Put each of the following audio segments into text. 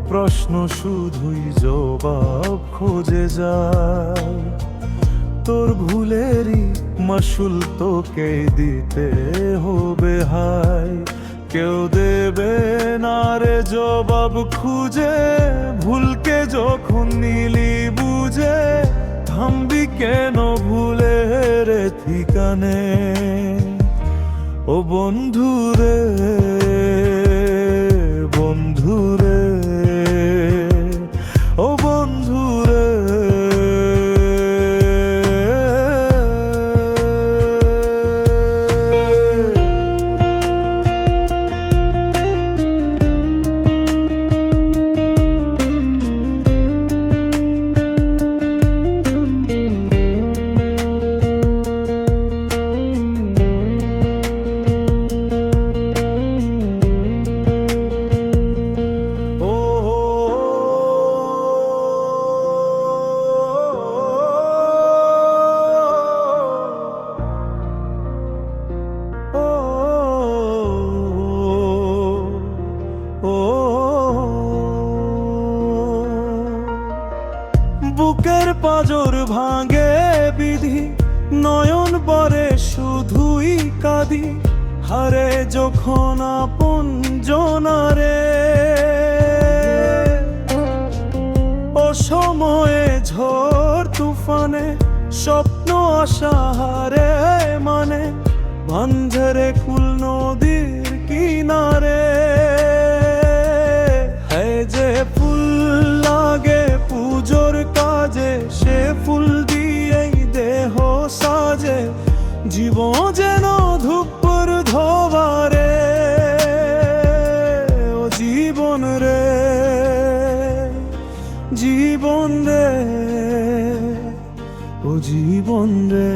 প্রশ্ন শুধুই জবাব খোঁজে যায়, তোর ভুলেরই মাসুল তোকে দিতে হবে হায়। কেউ দেবে না রে জবাব খুঁজে, ভুলকে যখন নিলি বুঝে, থামবি কেন ভুলের ঠিকানে। ও বন্ধুরে বন্ধুরে ও বন্ধুরে, বুকের পাজর ভাঙে বিধি, নয়ন পরে শুধুই কাঁদি, হারে যখন আপন জনারে। অসময়ে ঝড় তুফানে স্বপ্ন আশাহারে মানে, বান্ধরে কুল নদীর কিনারে। যে ফুল লাগে পুজোর কাজে, সে ফুল দিয়েই দেহ সাজে, জীবন যেন ধূপর ধোবারে। ও জীবন রে জীবন রে ও জীবন রে।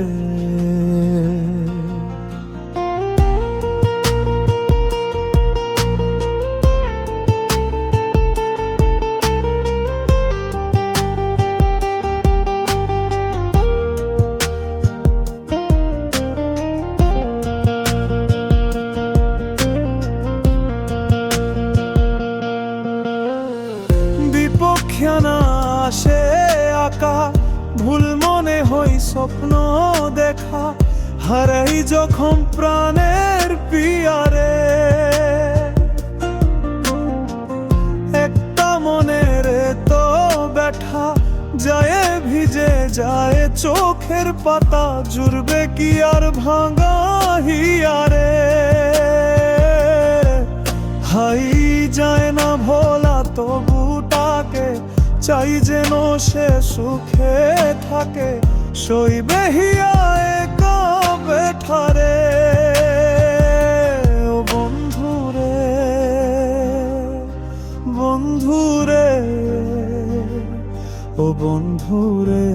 বিপক্ষানা আসে আঁকা, ভুল মনে হই স্বপ্ন দেখা, হারাই যখন প্রাণের পিয়ারে। একটা মনের তো ব্যথা যায় ভিজে যায় চোখের পাতা, জুড়বে কি আর ভাঙা হিয়ারে। হাই যায় না ভোলা তবুটাকে, চাই যেন সে সুখে থাকে, সইবে হিয়া একা বেঠারে। ও বন্ধুরে বন্ধুরে ও বন্ধুরে।